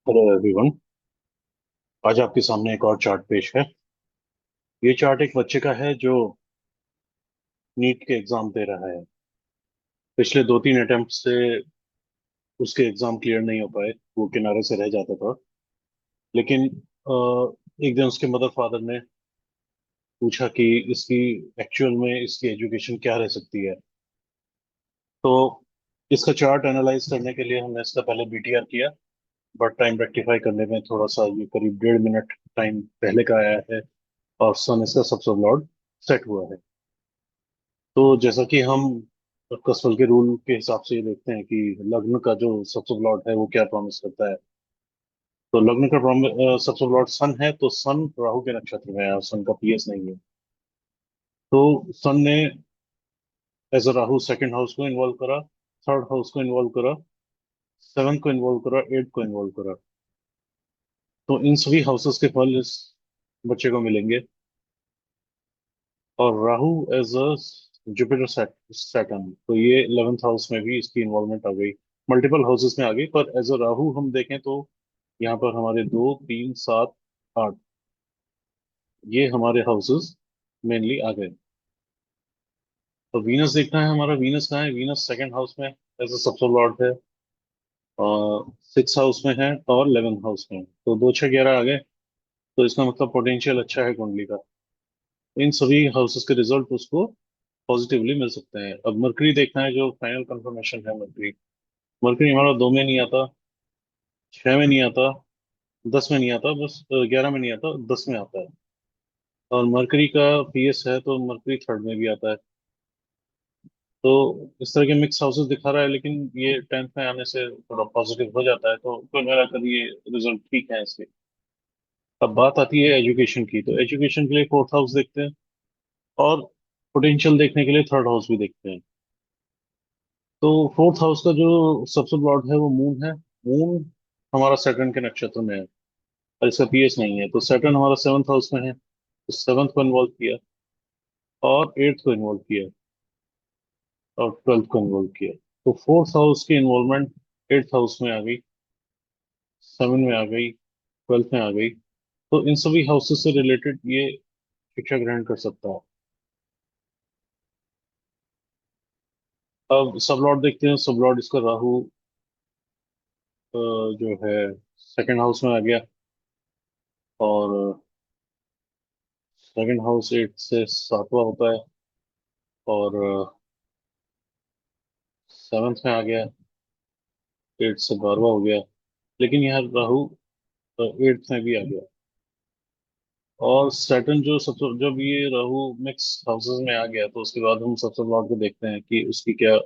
Hello everyone. आज आपके सामने एक और चार्ट पेश है। ये चार्ट एक बच्चे का है जो नीट के एग्जाम दे रहा है। पिछले 2-3 अटेम्प्ट से उसके एग्जाम क्लियर नहीं हो पाए, वो किनारे से रह जाता था। लेकिन एक दिन उसके मदर फादर ने पूछा कि इसकी एक्चुअल में इसकी एजुकेशन क्या रह सकती है। तो इसका चार्ट एनालाइज करने के लिए हमने इसका पहले बीटीआर किया, बट टाइम रेक्टिफाई करने में थोड़ा सा ये करीब 1.5 मिनट टाइम पहले का आया है। और सन इसका सबसे लॉर्ड सेट हुआ है। तो जैसा कि हम कसवल के रूल के हिसाब से ये देखते हैं कि लग्न का जो सबसे लॉर्ड है वो क्या प्रॉमिस करता है। तो लग्न का सबसे लॉर्ड सन है, तो सन राहु के नक्षत्र में है और सन का पीएस नहीं है। तो सन ने as a Rahu second house को इन्वॉल्व करा, थर्ड हाउस को इन्वॉल्व करा, सेवंथ को इन्वॉल्व करा, एट को इन्वॉल्व करा। तो इन सभी हाउसेस के फल इस बच्चे को मिलेंगे। और Rahu as a Jupiter Saturn, तो ये 11th हाउस में भी इसकी इन्वॉल्वमेंट आ गई। मल्टीपल हाउसेस में आ गई, पर एज अ राहु हम देखें तो यहाँ पर हमारे 2, 3, 7, 8 ये हमारे हाउसेस मेनली आ गए। तो वीनस देखना है, हमारा वीनस कहाँ है। वीनस सेकंड हाउस में एज अ सबसे लॉर्ड है, और 6th हाउस में है और 11th हाउस में है। तो 2, 6, 11 आ गए। तो इसका मतलब पोटेंशियल अच्छा है कुंडली का। इन सभी हाउसेस के रिजल्ट उसको पॉजिटिवली मिल सकते हैं। अब मरकरी देखना है, जो फाइनल कंफर्मेशन है। मरकरी मरकरी हमारा 2 में नहीं आता, 6 में नहीं आता, 10 में नहीं आता, बस 11 में नहीं आता, 10 में आता है। और मरकरी का पीएस है, तो मरकरी थर्ड में भी आता है। तो इस तरह के मिक्स हाउसेस दिखा रहा है, लेकिन ये 10th में आने से थोड़ा पॉजिटिव हो जाता है। तो कुल मिलाकर ये रिजल्ट ठीक है इसके। अब बात आती है एजुकेशन की, तो एजुकेशन के लिए फोर्थ हाउस देखते हैं, और पोटेंशियल देखने के लिए थर्ड हाउस भी देखते हैं। तो फोर्थ हाउस का जो सबसे लॉर्ड है वो मून है। मून हमारा सैटर्न के नक्षत्र में है, और इसका पीएस नहीं है। तो सैटर्न हमारा 7th हाउस में है, तो 7th को इन्वॉल्व किया, और 8th को इन्वॉल्व किया, और 12th को इन्वॉल्व किया। तो फोर्थ हाउस की इन्वॉल्वमेंट 8th हाउस में आ गई, 7 में आ गई, 12th में आ गई। तो इन सभी हाउसेस से रिलेटेड ये शिक्षा ग्रहण कर सकता है। अब सब लॉर्ड देखते हैं। सब लॉर्ड इसका राहु जो है सेकंड हाउस में आ गया, और सेकंड हाउस 8 से 7वां होता है, और 7th में आ गया, 8 से 12वां हो गया। लेकिन यहाँ राहु 8th में भी आ गया। और सैटर्न जो सबसे, जब ये राहु मिक्स हाउसेस में आ गया, तो उसके बाद हम सबसे लॉर्ड को देखते हैं कि उसकी क्या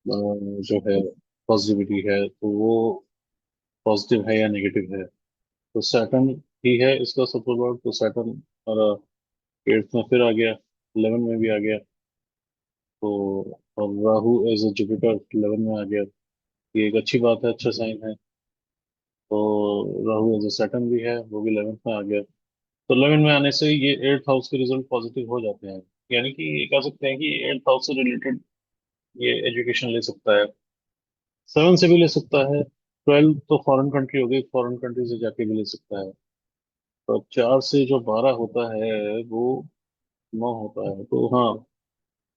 जो है पॉजिटिविटी है, तो वो पॉजिटिव है या नेगेटिव है। तो सैटर्न ही है इसका सबसे लॉर्ड। तो सैटर्न हमारा 8th में फिर आ गया, 11 में भी आ गया। तो और राहु एज ए जुपिटर 11 में आ गया। ये एक अच्छी बात है, अच्छा साइन है। तो राहु एज ए सैटर्न भी है, वो भी 11th में आ गया। तो 11 में आने से ये 8th हाउस के रिजल्ट पॉजिटिव हो जाते हैं। यानी कि ये कह सकते हैं कि 8th हाउस से रिलेटेड ये एजुकेशन ले सकता है। 7 से भी ले सकता है। 12 तो फॉरेन कंट्री हो गई, फॉरेन कंट्री से जाके भी ले सकता है। तो 4 से जो 12 होता है वो 9 होता है। तो हाँ,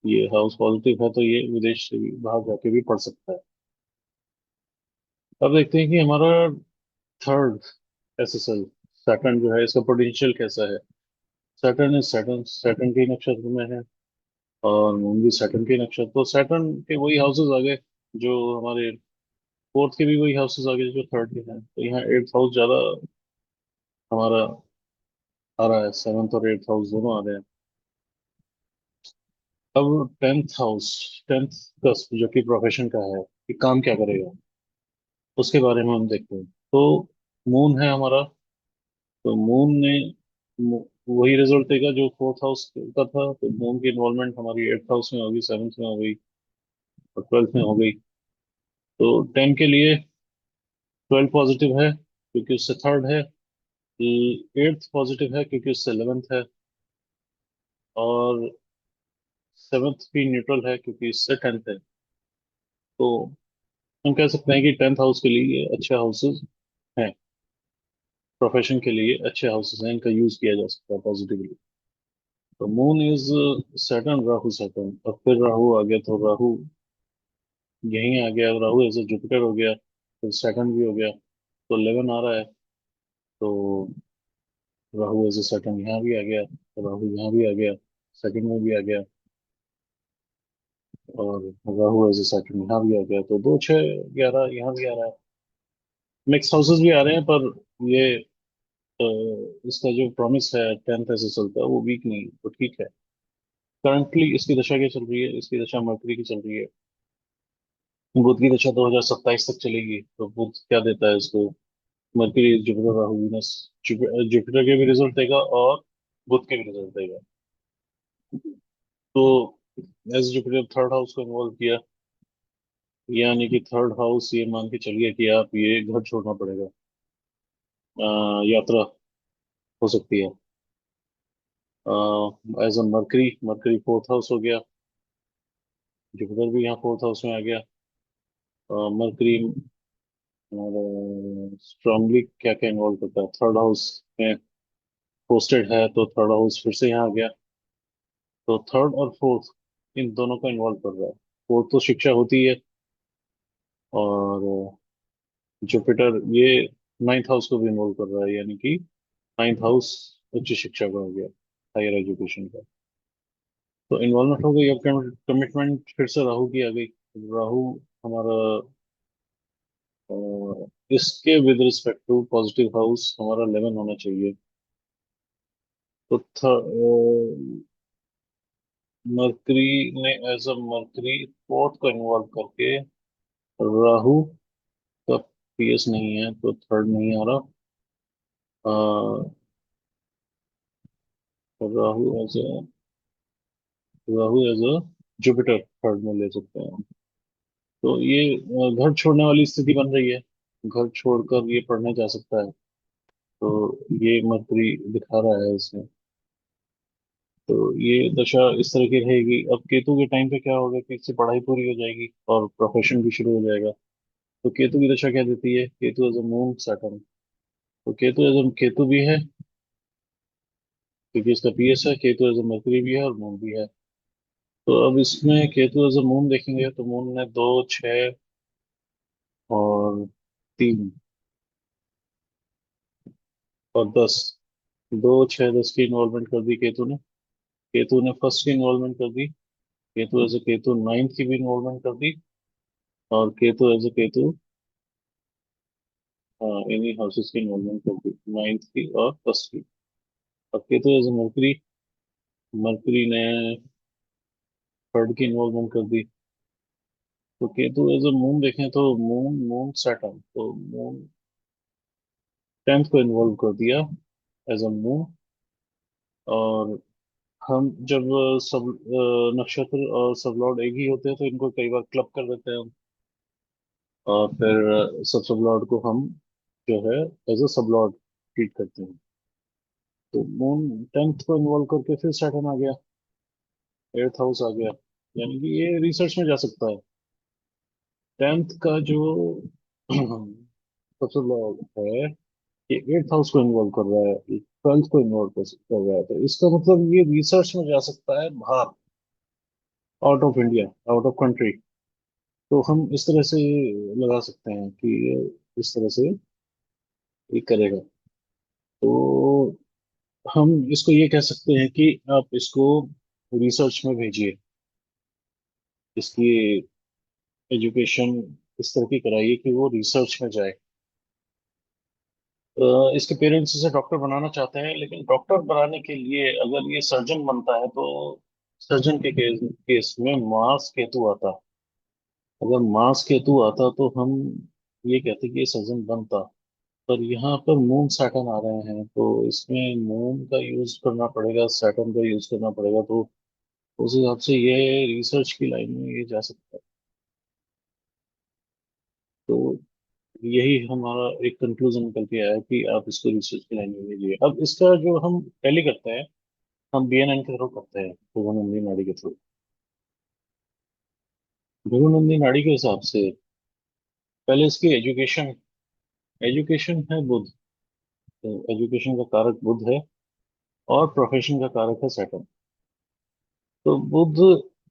ये हाउस पॉजिटिव है, तो ये विदेश से भी बाहर जाके भी पढ़ सकता है। अब देखते हैं कि हमारा थर्ड एसएसएल सैटर्न जो है, इसका पोटेंशियल कैसा है। सैटर्न इज सैटर्न, सैटर्न के नक्षत्र में है, और मून भी सैटर्न के नक्षत्र। तो सैटर्न के वही हाउसेस आ गए जो हमारे फोर्थ के भी वही हाउसेस आ गए जो थर्ड के हैं। तो यहाँ 8th हाउस ज्यादा हमारा आ रहा है, 7th और 8th हाउस दोनों आ रहे हैं। अब 10th हाउस, टेंथ का जो कि प्रोफेशन का है कि काम क्या करेगा, उसके बारे में हम देखते हैं। तो मून है हमारा। तो मून ने वही रिजल्ट देगा जो फोर्थ हाउस का था। तो मून की इन्वॉल्वमेंट हमारी 8th हाउस में होगी, 7th में हो गई, और 12th में हो गई। तो 10 के लिए 12 पॉजिटिव है क्योंकि उससे थर्ड है, 8th पॉजिटिव है क्योंकि उससे 11th है, और 7th भी न्यूट्रल है क्योंकि इससे 10th है। तो हम कह सकते हैं कि 10th हाउस के लिए ये अच्छे हाउसेस हैं, प्रोफेशन के लिए अच्छे हाउसेस हैं, इनका यूज किया जा सकता है पॉजिटिवली। तो moon is Saturn, Rahu Saturn, और फिर राहु आ गया, तो राहु यहीं आ गया, राहु एज जुपिटर हो गया, फिर सैटर्न भी हो गया, तो 11 आ रहा है। तो राहु एज सैटर्न यहाँ भी आ गया, तो राहु यहाँ भी आ गया, सेकंड में भी आ गया, और राहु एज सैटर्न यहाँ भी आ गया, तो 2 6 11 यहाँ भी आ रहा है। मिक्स हाउसेस भी आ रहे हैं, पर ये अ, इसका जो प्रॉमिस है 10th ऐसे चलता है, वो वीक नहीं, तो ठीक है। करंटली इसकी दशा क्या चल रही है? इसकी दशा मरकरी की चल रही है। बुध की दशा 2027 तक चलेगी, तो बुध क्या देता है इसको? Mercury, Jupiter, Rahu, Venus. Jupiter के भी रिजल्ट देगा और बुध के भी रिजल्ट देगा। तो एज जुपिटर थर्ड हाउस को इन्वॉल्व किया, यानी कि थर्ड हाउस ये मान के चलिए कि आप ये घर छोड़ना पड़ेगा, यात्रा हो सकती है। As a Mercury, Mercury fourth house हो गया, जुपिटर भी यहाँ फोर्थ हाउस में आ गया। मरकरी और स्ट्रांगली क्या क्या इन्वॉल्व करता है, थर्ड हाउस में पोस्टेड है, तो थर्ड हाउस फिर से यहाँ आ गया। तो थर्ड और फोर्थ इन दोनों को इन्वॉल्व कर रहा है। फोर्थ तो शिक्षा होती है, और जुपिटर ये नाइन्थ हाउस को भी इन्वॉल्व कर रहा है, यानी कि नाइन्थ हाउस उच्च शिक्षा का हो गया, हायर एजुकेशन का। तो इन्वॉल्वमेंट हो गई। अब कमिटमेंट फिर से राहु की आ गई। राहु हमारा इसके with respect to positive house हमारा 11 होना चाहिए। तो मरकरी ने एज अ मरकरी फोर्थ को इन्वॉल्व करके, राहु का पीएस नहीं है तो थर्ड नहीं आ रहा। Rahu as a Rahu as a Jupiter third में ले सकते हैं। तो ये घर छोड़ने वाली स्थिति बन रही है, घर छोड़कर ये पढ़ने जा सकता है। तो ये मरकरी दिखा रहा है इसमें। तो ये दशा इस तरह की रहेगी। अब केतु के टाइम पे क्या होगा कि इससे पढ़ाई पूरी हो जाएगी और प्रोफेशन भी शुरू हो जाएगा। तो केतु की दशा क्या देती है? Ketu as a moon Saturn, तो केतु एज अ केतु भी है, क्योंकि इसका पीएस है। केतु एज अ मरकरी भी है और मून भी है। तो अब इसमें केतु एज अ मून देखेंगे, तो मून ने 2 6 और 3 और 10, 2 6 10 की इन्वॉल्वमेंट कर दी केतु ने। केतु ने फर्स्ट की इन्वॉल्वमेंट कर दी। Ketu as a Ketu ninth की भी इन्वॉल्वमेंट कर दी। और केतु एज अ केतु, हाँ, इन्हीं हाउसेस की इन्वॉल्वमेंट कर दी, नाइन्थ की और फर्स्ट की। अब Ketu as a Mercury, Mercury ने थर्ड की इन्वॉल्वमेंट कर दी। तो केतु एज अ मून देखें, तो मून मून सैटर्न, तो मून 10th को इन्वॉल्व कर दिया एज अ मून। और हम जब सब नक्षत्र और सबलॉर्ड एक ही होते हैं, तो इनको कई बार क्लब कर देते हैं हम, और फिर सब सबलॉर्ड को हम जो है एज अ सबलॉर्ड ट्रीट करते हैं। तो मून 10th को इन्वॉल्व करके फिर सैटर्न आ गया, 8th हाउस आ गया, यानी कि ये रिसर्च में जा सकता है। 10th का जो सबसे लॉर्ड है, ये 8th हाउस को इन्वॉल्व कर रहा है, 12th को इन्वॉल्व कर रहा है, तो इसका मतलब ये रिसर्च में जा सकता है बाहर, out of India, out of country. तो हम इस तरह से लगा सकते हैं कि ये इस तरह से ये करेगा। तो हम इसको ये कह सकते हैं कि आप इसको रिसर्च में भेजिए, इसकी एजुकेशन इस तरह की कराइए कि वो रिसर्च में जाए। इसके पेरेंट्स इसे डॉक्टर बनाना चाहते हैं, लेकिन डॉक्टर बनाने के लिए अगर ये सर्जन बनता है, तो सर्जन के केस में मार्स केतु आता। अगर मार्स केतु आता तो हम ये कहते कि ये सर्जन बनता। पर यहाँ पर मून सैटर्न आ रहे हैं, तो इसमें मून का यूज करना पड़ेगा, सैटर्न का यूज करना पड़ेगा, तो उस हिसाब से ये रिसर्च की लाइन में ये जा सकता है। तो यही हमारा एक कंक्लूजन निकल के आया कि आप इसको रिसर्च की लाइन में भेजिए। अब इसका जो हम टैली करते हैं, हम बीएनएन के थ्रू करते हैं, भ्रुवनंदी नाड़ी के थ्रू। भ्रुवनंदी नाड़ी के हिसाब से पहले इसकी एजुकेशन एजुकेशन है बुध। तो एजुकेशन का कारक बुध है और प्रोफेशन का कारक है सैटर्न। तो बुध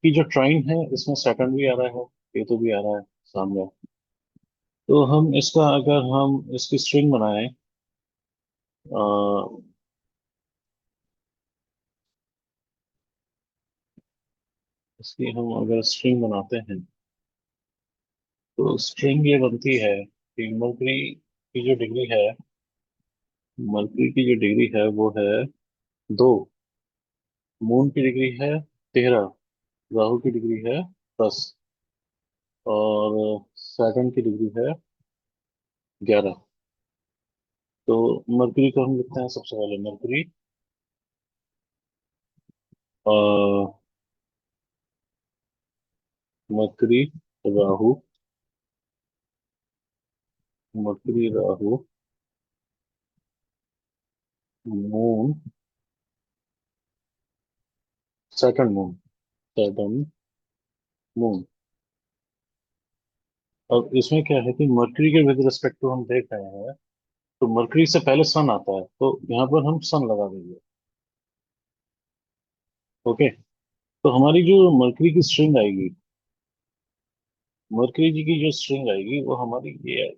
की जो ट्राइन है इसमें सैटर्न भी आ रहा है, केतु भी आ रहा है सामने। तो हम इसका अगर हम इसकी स्ट्रिंग बनाएं, अ, इसकी हम अगर स्ट्रिंग बनाते हैं तो स्ट्रिंग ये बनती है कि मरकरी की जो डिग्री है, मरकरी की जो डिग्री है वो है 2, मून की डिग्री है 13, राहु की डिग्री है 10 और सैटर्न की डिग्री है 11। तो मरकरी को हम लिखते हैं सबसे पहले mercury, mercury Rahu, mercury Rahu moon Saturn moon, Saturn moon. अब इसमें क्या है कि मरकरी के विद रिस्पेक्ट टू हम देख रहे हैं, तो मरकरी से पहले सन आता है तो यहाँ पर हम सन लगा देंगे। ओके। तो हमारी जो मरकरी की स्ट्रिंग आएगी, मरकरी जी की जो स्ट्रिंग आएगी वो हमारी ये है।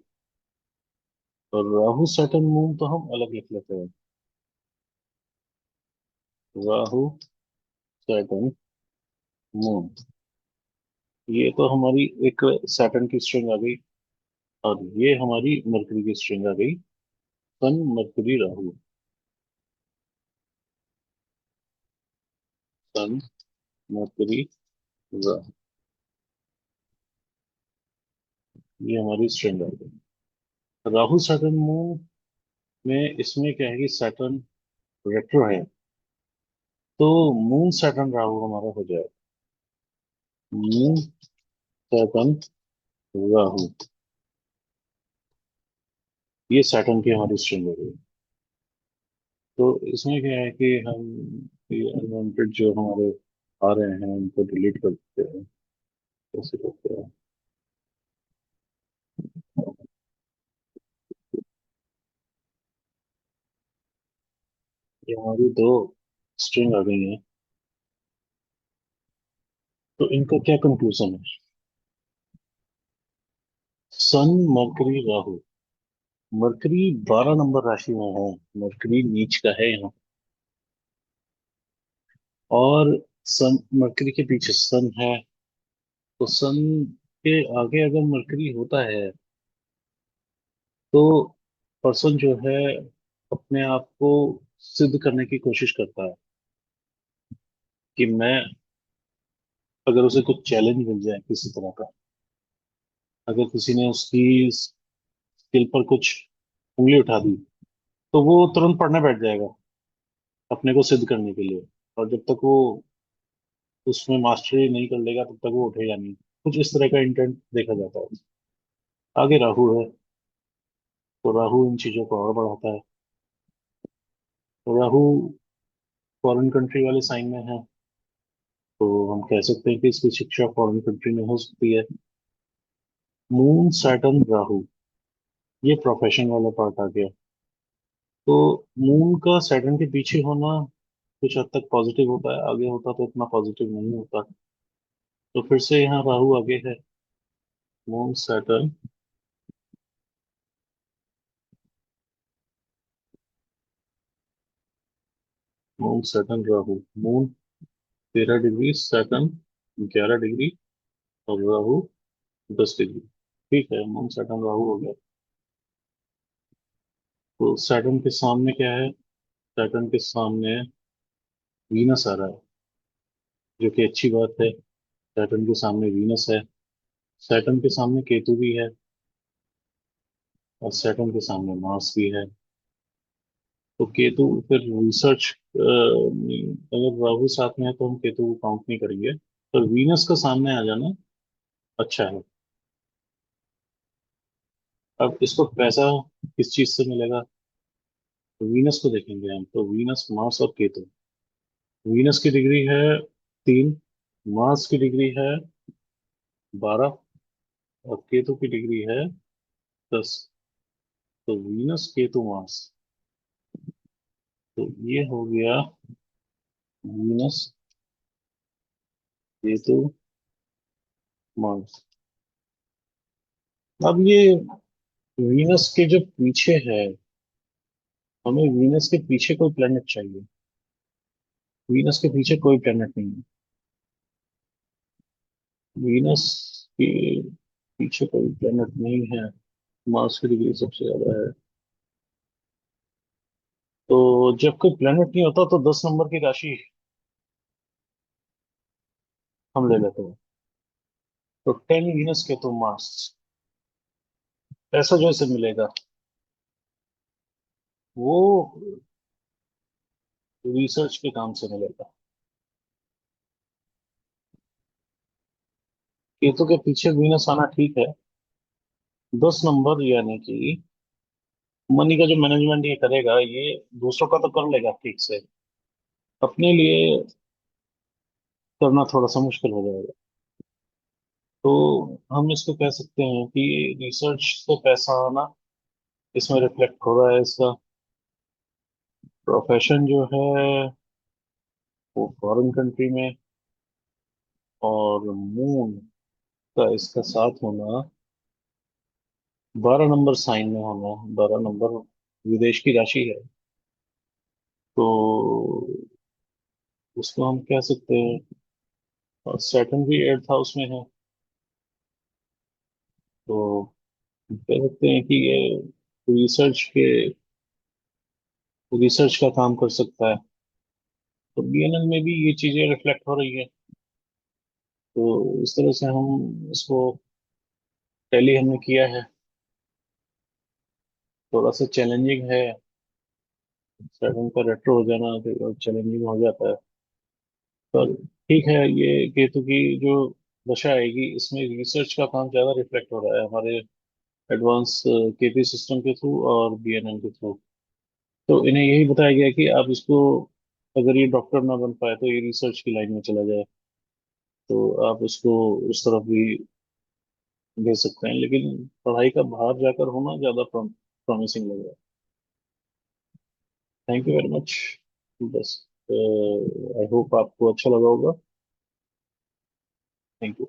और राहु सैटर्न मून तो हम अलग लिख लेते हैं, राहु सैटर्न मून। ये तो हमारी एक सैटर्न की स्ट्रिंग आ गई और ये हमारी मरकरी की स्ट्रिंग आ गई, सन मरकरी राहु, सन मरकरी राहु। ये हमारी स्ट्रिंग आ गई। राहु सैटर्न मून में इसमें क्या है कि सैटर्न रेट्रो है, तो मून सैटर्न राहु हमारा हो जाएगा, मून सैटर्न राहु। ये सैटर्न की हमारी स्ट्रिंग हो गई। तो इसमें क्या है कि हम ये अनवांटेड जो हमारे आ रहे हैं उनको डिलीट कर देते हैं। कैसे करते हैं? ये हमारी दो स्ट्रिंग आ गई हैं, तो इनका क्या कंक्लूजन है? सन मरकरी राहु, मरकरी 12 नंबर राशि में है, मरकरी नीच का है यहाँ। और सन, मरकरी के पीछे सन है, तो सन के आगे अगर मरकरी होता है तो पर्सन जो है अपने आप को सिद्ध करने की कोशिश करता है कि मैं, अगर उसे कुछ चैलेंज मिल जाए किसी तरह का, अगर किसी ने उसकी स्किल पर कुछ उंगली उठा दी तो वो तुरंत पढ़ने बैठ जाएगा अपने को सिद्ध करने के लिए। और जब तक वो उसमें मास्टरी नहीं कर लेगा तब तक वो उठेगा नहीं। कुछ इस तरह का इंटेंट देखा जाता है। आगे राहु है, तो राहु इन चीजों को और बढ़ाता है। तो राहु फॉरेन कंट्री वाले साइन में है, तो हम कह सकते हैं कि इसकी शिक्षा फॉरेन कंट्री में हो सकती है। मून सैटर्न राहु, ये प्रोफेशन वाला पार्ट आ गया। तो मून का सैटर्न के पीछे होना कुछ हद तक पॉजिटिव होता है, आगे होता तो इतना पॉजिटिव नहीं होता। तो फिर से यहाँ राहु आगे है, moon Saturn, moon Saturn Rahu. Moon 13 degree, Saturn 11 degree और राहु 10 डिग्री। ठीक है, मून सैटर्न राहु हो गया। तो सैटर्न के सामने क्या है? सैटर्न के सामने वीनस आ रहा है, जो कि अच्छी बात है। सैटर्न के सामने वीनस है, सैटर्न के सामने केतु भी है और सैटर्न के सामने मार्स भी है। तो केतु फिर रिसर्च, अगर राहु साथ में है तो हम केतु को काउंट नहीं करेंगे। पर वीनस का सामने आ जाना अच्छा है। अब इसको पैसा किस चीज से मिलेगा? तो वीनस को देखेंगे हम, तो वीनस मार्स और केतु। वीनस की डिग्री है 3, मार्स की डिग्री है 12 और केतु की डिग्री है 10। तो वीनस केतु मार्स, तो ये हो गया वीनस केतु मार्स। अब ये वीनस के जो पीछे है, हमें वीनस के पीछे कोई प्लेनेट चाहिए। वीनस के पीछे कोई प्लेनेट नहीं है। वीनस के पीछे कोई प्लेनेट नहीं है। मार्स की डिग्री सबसे ज्यादा है। तो जब कोई प्लेनेट नहीं होता तो 10 नंबर की राशि हम ले लेते हैं। तो 10 वीनस के तो मार्स, ऐसा जो इसे मिलेगा वो रिसर्च के काम से मिलेगा। केतु के पीछे वीनस आना ठीक है। 10 नंबर यानी कि मनी का जो मैनेजमेंट ये करेगा, ये दूसरों का तो कर लेगा ठीक से, अपने लिए करना थोड़ा सा मुश्किल हो जाएगा। तो हम इसको कह सकते हैं कि रिसर्च से पैसा आना इसमें रिफ्लेक्ट हो रहा है। इसका प्रोफेशन जो है वो फॉरेन कंट्री में, और मून का इसका साथ होना, 12 नंबर साइन में होना, 12 नंबर विदेश की राशि है। तो उसको हम कह सकते हैं। और सैटर्न भी 8th हाउस में है, तो कह सकते हैं कि ये रिसर्च के रिसर्च का काम कर सकता है। तो बीएनएल में भी ये चीजें रिफ्लेक्ट हो रही है। तो इस तरह से हम इसको टैली हमने किया है। थोड़ा सा चैलेंजिंग है, सैटर्न का रेट्रो हो जाना तो चैलेंजिंग हो जाता है। पर ठीक है, ये केतु की जो दशा आएगी इसमें रिसर्च का काम ज्यादा रिफ्लेक्ट हो रहा है हमारे एडवांस केपी सिस्टम के थ्रू और बीएनएल के थ्रू। तो इन्हें यही बताया गया कि आप इसको, अगर ये डॉक्टर ना बन पाए तो ये रिसर्च की लाइन में चला जाए, तो आप उसको उस तरफ भी भेज सकते हैं। लेकिन पढ़ाई का बाहर जाकर होना ज्यादा प्रॉमिसिंग लग रहा है। Thank you very much. बस आई होप आपको अच्छा लगा होगा। Thank you.